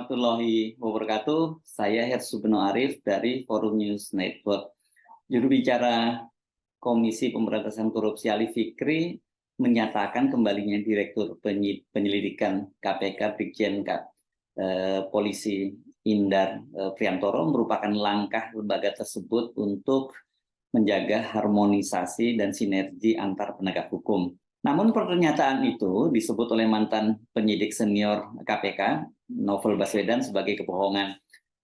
warahmatullahi wabarakatuh. Saya Hersu Beno Arif dari Forum News Network. Juru bicara Komisi Pemberantasan Korupsi Ali Fikri menyatakan kembalinya Direktur Penyelidikan KPK Brigjen Polisi Indar Priantoro merupakan langkah lembaga tersebut untuk menjaga harmonisasi dan sinergi antar penegak hukum. Namun pernyataan itu disebut oleh mantan penyidik senior KPK, Novel Baswedan, sebagai kebohongan.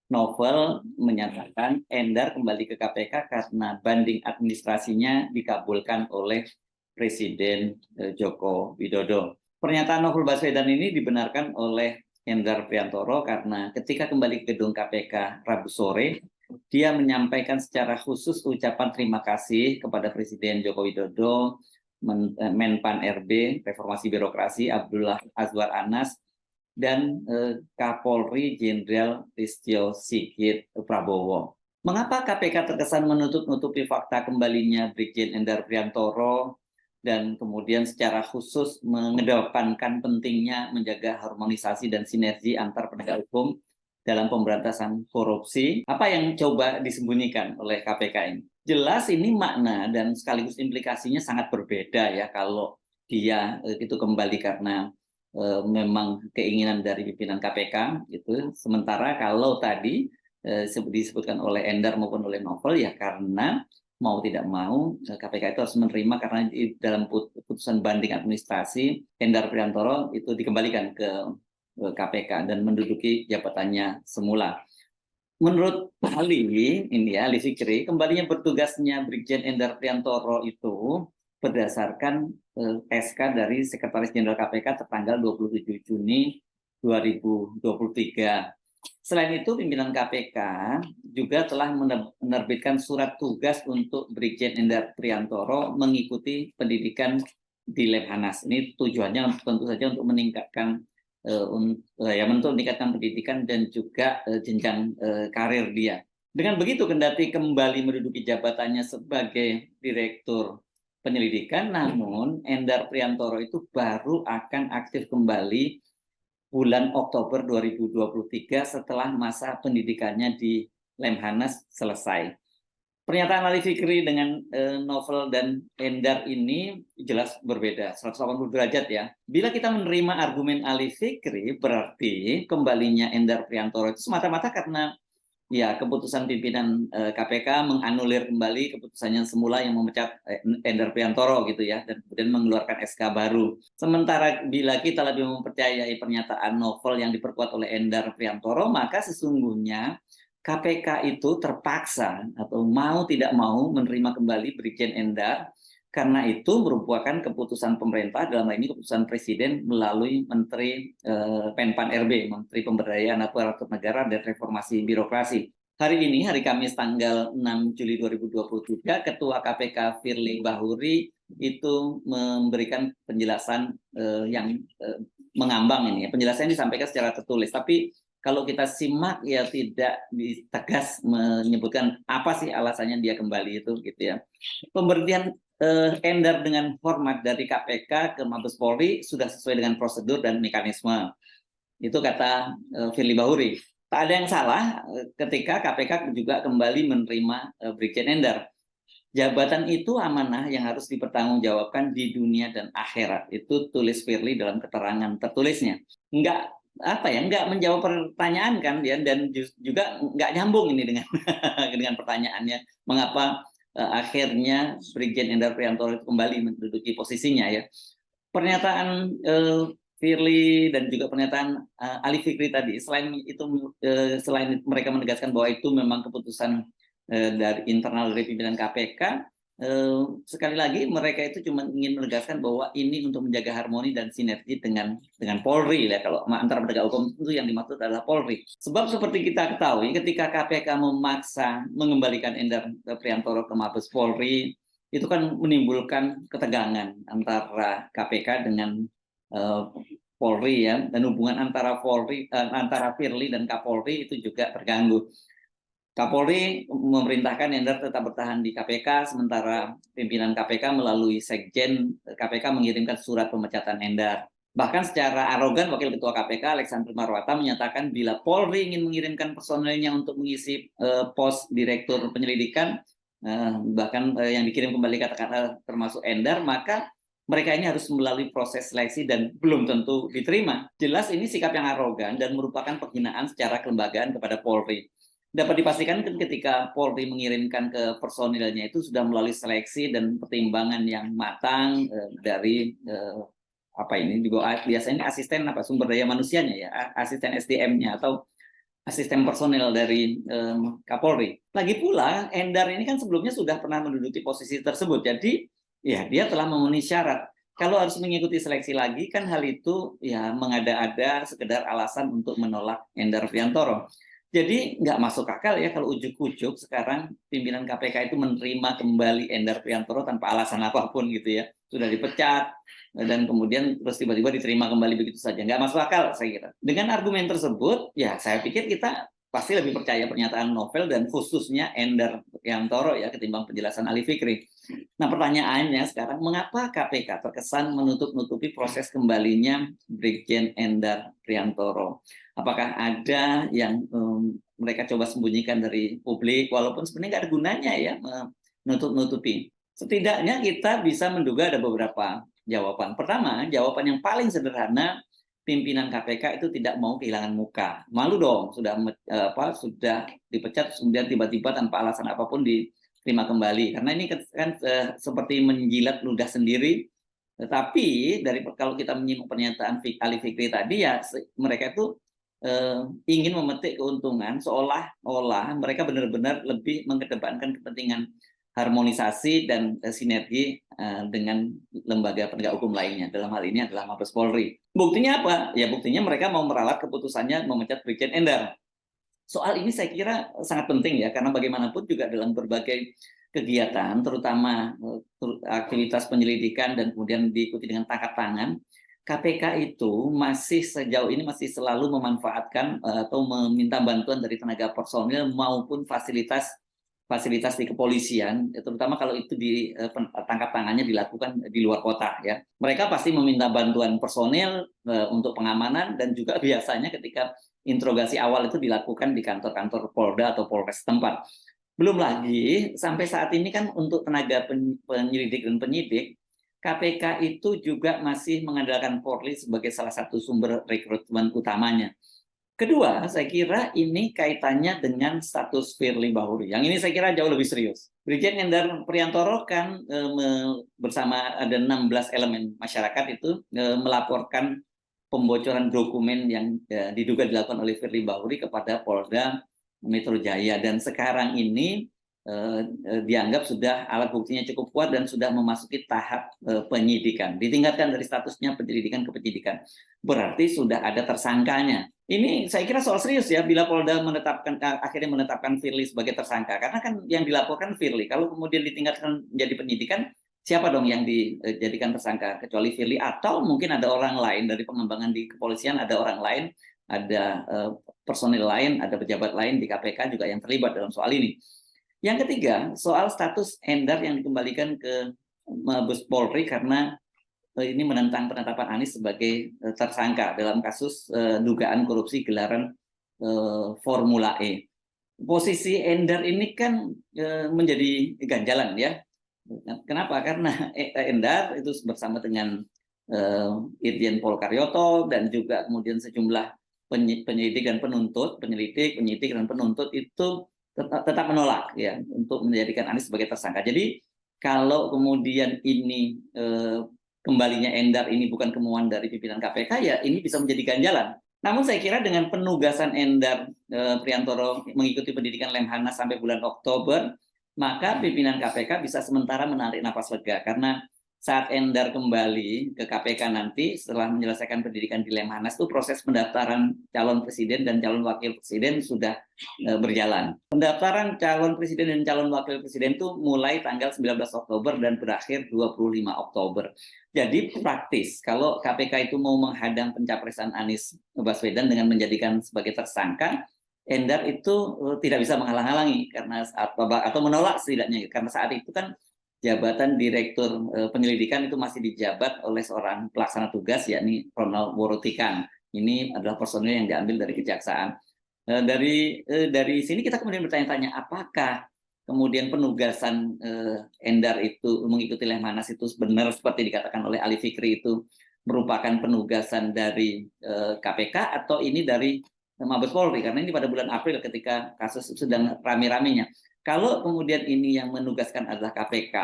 Novel menyatakan Endar kembali ke KPK karena banding administrasinya dikabulkan oleh Presiden Joko Widodo. Pernyataan Novel Baswedan ini dibenarkan oleh Endar Priantoro karena ketika kembali ke gedung KPK Rabu sore, dia menyampaikan secara khusus ucapan terima kasih kepada Presiden Joko Widodo, Menpan RB, Reformasi Birokrasi Abdullah Azwar Anas, dan Kapolri Jenderal Listio Sigit Prabowo. Mengapa KPK terkesan menutup-nutupi fakta kembalinya Brigjen Endar Priantoro dan kemudian secara khusus mengedepankan pentingnya menjaga harmonisasi dan sinergi antar penegak hukum dalam pemberantasan korupsi? Apa yang coba disembunyikan oleh KPK ini? Jelas ini makna dan sekaligus implikasinya sangat berbeda ya kalau dia itu kembali karena memang keinginan dari pimpinan KPK itu, sementara kalau tadi disebutkan oleh Endar maupun oleh Novel ya karena mau tidak mau KPK itu harus menerima karena dalam putusan banding administrasi Endar Priantoro itu dikembalikan ke KPK dan menduduki jabatannya semula. Menurut Ali Fikri, kembalinya bertugasnya Brigjen Endar Priantoro itu berdasarkan SK dari Sekretaris Jenderal KPK tertanggal 27 Juni 2023. Selain itu, pimpinan KPK juga telah menerbitkan surat tugas untuk Brigjen Endar Priantoro mengikuti pendidikan di Lemhanas. Ini tujuannya tentu saja untuk meningkatkan meningkatkan pendidikan dan juga jenjang karir dia. Dengan begitu, kendati kembali menduduki jabatannya sebagai Direktur Penyelidikan, namun Endar Priantoro itu baru akan aktif kembali bulan Oktober 2023 setelah masa pendidikannya di Lemhanas selesai. Pernyataan Ali Fikri dengan Novel dan Endar ini jelas berbeda, 180 derajat ya. Bila kita menerima argumen Ali Fikri, berarti kembalinya Endar Priantoro itu semata-mata karena ya keputusan pimpinan KPK menganulir kembali keputusannya semula yang memecat Endar Priantoro gitu ya, dan kemudian mengeluarkan SK baru. Sementara bila kita lebih mempercayai pernyataan Novel yang diperkuat oleh Endar Priantoro, maka sesungguhnya KPK itu terpaksa atau mau tidak mau menerima kembali Brigjen Endar karena itu merupakan keputusan pemerintah, dalam hal ini keputusan Presiden melalui Menteri Menpan RB, Menteri Pemberdayaan Aparatur Negara dan Reformasi Birokrasi. Hari ini, hari Kamis tanggal 6 Juli 2023, Ketua KPK Firly Bahuri itu memberikan penjelasan yang mengambang ini. Penjelasan disampaikan secara tertulis, tapi kalau kita simak ya tidak tegas menyebutkan apa sih alasannya dia kembali itu gitu ya. Pemberhentian Endar dengan hormat dari KPK ke Mabes Polri sudah sesuai dengan prosedur dan mekanisme. Itu kata Firly Bahuri. Tak ada yang salah ketika KPK juga kembali menerima Brigjen Endar. Jabatan itu amanah yang harus dipertanggungjawabkan di dunia dan akhirat. Itu tulis Firly dalam keterangan tertulisnya. Nggak menjawab pertanyaan kan dia, dan juga nggak nyambung ini dengan dengan pertanyaannya mengapa akhirnya Brigjen Endar Priantoro itu kembali menduduki posisinya ya. Pernyataan Firly dan juga pernyataan Ali Fikri tadi, selain mereka menegaskan bahwa itu memang keputusan dari internal dari pimpinan KPK, sekali lagi mereka itu cuma ingin menegaskan bahwa ini untuk menjaga harmoni dan sinergi dengan Polri ya. Kalau antara penegak hukum itu yang dimaksud adalah Polri. Sebab seperti kita ketahui ketika KPK memaksa mengembalikan Endar Priantoro ke Mabes Polri, itu kan menimbulkan ketegangan antara KPK dengan Polri ya, dan hubungan antara Firly dan Kapolri itu juga terganggu. Kapolri memerintahkan Endar tetap bertahan di KPK, sementara pimpinan KPK melalui Sekjen KPK mengirimkan surat pemecatan Endar. Bahkan secara arogan Wakil Ketua KPK Alexander Marwata menyatakan bila Polri ingin mengirimkan personelnya untuk mengisi pos Direktur Penyelidikan, bahkan yang dikirim kembali katakanlah termasuk Endar, maka mereka ini harus melalui proses seleksi dan belum tentu diterima. Jelas ini sikap yang arogan dan merupakan penghinaan secara kelembagaan kepada Polri. Dapat dipastikan ketika Polri mengirimkan ke personilnya itu sudah melalui seleksi dan pertimbangan yang matang dari apa ini juga biasanya asisten sumber daya manusianya ya, asisten SDM-nya atau asisten personel dari Kapolri. Lagi pula Endar ini kan sebelumnya sudah pernah menduduki posisi tersebut, jadi ya dia telah memenuhi syarat. Kalau harus mengikuti seleksi lagi kan hal itu ya mengada-ada sekedar alasan untuk menolak Endar Priantoro. Jadi nggak masuk akal ya kalau ujuk-ujuk sekarang pimpinan KPK itu menerima kembali Endar Priantoro tanpa alasan apapun gitu ya. Sudah dipecat dan kemudian terus tiba-tiba diterima kembali begitu saja. Nggak masuk akal saya kira. Dengan argumen tersebut, ya saya pikir kita pasti lebih percaya pernyataan Novel dan khususnya Endar Priantoro ya ketimbang penjelasan Ali Fikri. Nah pertanyaannya sekarang, mengapa KPK terkesan menutup-nutupi proses kembalinya Brigjen Endar Priantoro? Apakah ada yang mereka coba sembunyikan dari publik, walaupun sebenarnya nggak ada gunanya ya menutup-nutupi. Setidaknya kita bisa menduga ada beberapa jawaban. Pertama, jawaban yang paling sederhana, pimpinan KPK itu tidak mau kehilangan muka. Malu dong, sudah dipecat, kemudian tiba-tiba tanpa alasan apapun diterima kembali. Karena ini kan seperti menjilat ludah sendiri. Tetapi kalau kita menyimak pernyataan Ali Fikri tadi ya mereka itu ingin memetik keuntungan seolah-olah mereka benar-benar lebih mengedepankan kepentingan harmonisasi dan sinergi dengan lembaga penegak hukum lainnya. Dalam hal ini adalah Mabes Polri. Buktinya apa? Ya buktinya mereka mau meralat keputusannya memecat Brigjen Endar. Soal ini saya kira sangat penting ya, karena bagaimanapun juga dalam berbagai kegiatan, terutama aktivitas penyelidikan dan kemudian diikuti dengan tangkap tangan, KPK itu masih sejauh ini masih selalu memanfaatkan atau meminta bantuan dari tenaga personil maupun fasilitas di kepolisian, terutama kalau itu tangkap tangannya dilakukan di luar kota ya. Mereka pasti meminta bantuan personil untuk pengamanan dan juga biasanya ketika interogasi awal itu dilakukan di kantor-kantor Polda atau Polres tempat. Belum lagi sampai saat ini kan untuk tenaga penyelidik dan penyidik KPK itu juga masih mengandalkan Polri sebagai salah satu sumber rekrutmen utamanya. Kedua, saya kira ini kaitannya dengan status Firly Bahuri. Yang ini saya kira jauh lebih serius. Brigjen Endar Priantoro kan bersama ada 16 elemen masyarakat itu melaporkan pembocoran dokumen yang diduga dilakukan oleh Firly Bahuri kepada Polda Metro Jaya. Dan sekarang ini dianggap sudah alat buktinya cukup kuat dan sudah memasuki tahap penyidikan. Ditingkatkan dari statusnya penyelidikan ke penyidikan. Berarti sudah ada tersangkanya. Ini saya kira soal serius ya bila Polda akhirnya menetapkan Firly sebagai tersangka. Karena kan yang dilaporkan Firly. Kalau kemudian ditingkatkan menjadi penyidikan, siapa dong yang dijadikan tersangka kecuali Firly, atau mungkin ada orang lain dari pengembangan di kepolisian, ada orang lain, ada personil lain, ada pejabat lain di KPK juga yang terlibat dalam soal ini. Yang ketiga, soal status Endar yang dikembalikan ke Mabes Polri karena ini menentang penetapan Anies sebagai tersangka dalam kasus dugaan korupsi gelaran Formula E. Posisi Endar ini kan menjadi ganjalan ya. Kenapa? Karena Endar itu bersama dengan Irjen Pol Karyoto dan juga kemudian sejumlah penyelidik dan penuntut itu tetap menolak ya untuk menjadikan Anies sebagai tersangka. Jadi kalau kemudian ini kembalinya Endar ini bukan kemauan dari pimpinan KPK, ya ini bisa menjadi ganjalan. Namun saya kira dengan penugasan Endar Priantoro mengikuti pendidikan Lemhanas sampai bulan Oktober, maka pimpinan KPK bisa sementara menarik napas lega karena saat Endar kembali ke KPK nanti setelah menyelesaikan pendidikan di Lemhanas itu proses pendaftaran calon presiden dan calon wakil presiden sudah berjalan. Pendaftaran calon presiden dan calon wakil presiden itu mulai tanggal 19 Oktober dan berakhir 25 Oktober. Jadi praktis kalau KPK itu mau menghadang pencapresan Anies Baswedan dengan menjadikan sebagai tersangka, Endar itu tidak bisa menghalang-halangi karena atau menolak setidaknya karena saat itu kan jabatan Direktur Penyelidikan itu masih dijabat oleh seorang pelaksana tugas, yakni Ronald Worotikan. Ini adalah personil yang diambil dari kejaksaan. Dari sini kita kemudian bertanya-tanya, apakah kemudian penugasan Endar itu mengikuti Lemhanas itu benar seperti dikatakan oleh Ali Fikri itu merupakan penugasan dari KPK atau ini dari Mabes Polri, karena ini pada bulan April ketika kasus sedang rame-ramenya. Kalau kemudian ini yang menugaskan adalah KPK,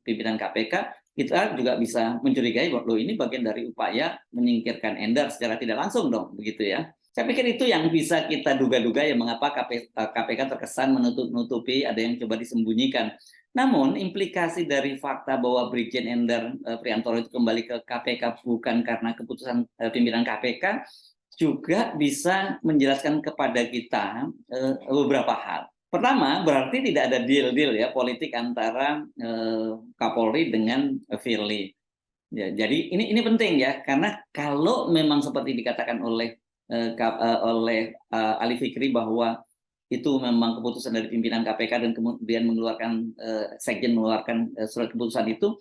pimpinan KPK, kita juga bisa mencurigai bahwa ini bagian dari upaya menyingkirkan Endar secara tidak langsung dong, begitu ya. Saya pikir itu yang bisa kita duga-duga ya mengapa KPK terkesan menutup-nutupi, ada yang coba disembunyikan. Namun implikasi dari fakta bahwa Brigjen Endar Priantoro itu kembali ke KPK bukan karena keputusan pimpinan KPK, juga bisa menjelaskan kepada kita beberapa hal. Pertama, berarti tidak ada deal-deal ya politik antara Kapolri dengan Firly. Ya, jadi ini penting ya, karena kalau memang seperti dikatakan oleh Ali Fikri bahwa itu memang keputusan dari pimpinan KPK dan kemudian mengeluarkan Sekjen mengeluarkan surat keputusan itu,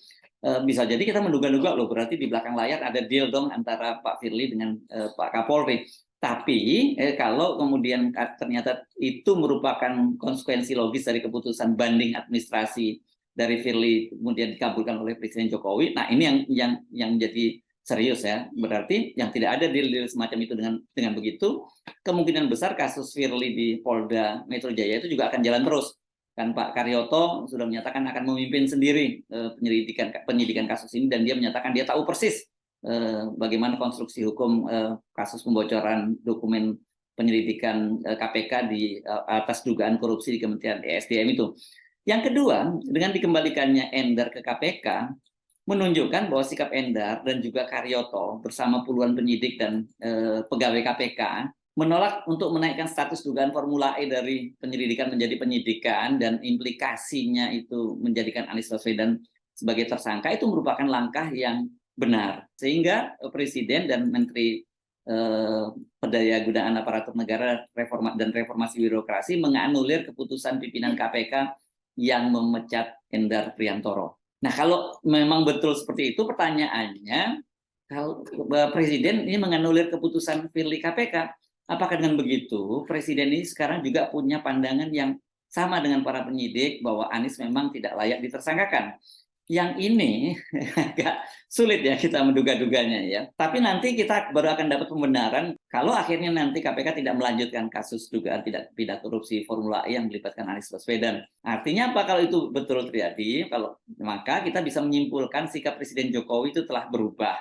bisa jadi kita menduga-duga loh, berarti di belakang layar ada deal dong antara Pak Firly dengan Pak Kapolri. Tapi kalau kemudian ternyata itu merupakan konsekuensi logis dari keputusan banding administrasi dari Firly kemudian dikabulkan oleh Presiden Jokowi, nah ini yang jadi serius ya. Berarti yang tidak ada deal-deal semacam itu dengan begitu, kemungkinan besar kasus Firly di Polda Metro Jaya itu juga akan jalan terus. Kan Pak Karyoto sudah menyatakan akan memimpin sendiri penyidikan kasus ini, dan dia menyatakan dia tahu persis bagaimana konstruksi hukum kasus pembocoran dokumen penyelidikan KPK di atas dugaan korupsi di Kementerian ESDM itu. Yang kedua, dengan dikembalikannya Endar ke KPK, menunjukkan bahwa sikap Endar dan juga Karyoto bersama puluhan penyidik dan pegawai KPK menolak untuk menaikkan status dugaan Formula E dari penyelidikan menjadi penyidikan, dan implikasinya itu menjadikan Anies Baswedan sebagai tersangka, itu merupakan langkah yang benar. Sehingga Presiden dan Menteri Pendayagunaan Aparatur Negara dan Reformasi Birokrasi menganulir keputusan pimpinan KPK yang memecat Endar Priantoro. Nah, kalau memang betul seperti itu, pertanyaannya, kalau Presiden ini menganulir keputusan Firly KPK, apakah dengan begitu Presiden ini sekarang juga punya pandangan yang sama dengan para penyidik bahwa Anies memang tidak layak ditersangkakan? Yang ini agak sulit ya kita menduga-duganya ya. Tapi nanti kita baru akan dapat pembenaran kalau akhirnya nanti KPK tidak melanjutkan kasus dugaan tidak pidana korupsi Formula E yang melibatkan Anies Baswedan. Artinya apa kalau itu betul terjadi? Maka kita bisa menyimpulkan sikap Presiden Jokowi itu telah berubah.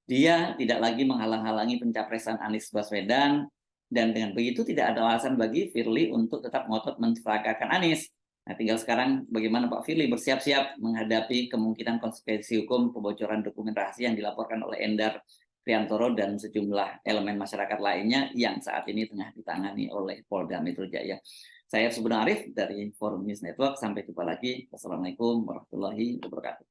Dia tidak lagi menghalang-halangi pencapresan Anies Baswedan, dan dengan begitu tidak ada alasan bagi Firly untuk tetap ngotot mencelakakan Anies. Nah, tinggal sekarang bagaimana Pak Firly bersiap-siap menghadapi kemungkinan konsekuensi hukum pembocoran dokumen rahasia yang dilaporkan oleh Endar Priantoro dan sejumlah elemen masyarakat lainnya yang saat ini tengah ditangani oleh Polda Metro Jaya. Saya Subhan Arif dari Forum News Network. Sampai jumpa lagi. Wassalamualaikum warahmatullahi wabarakatuh.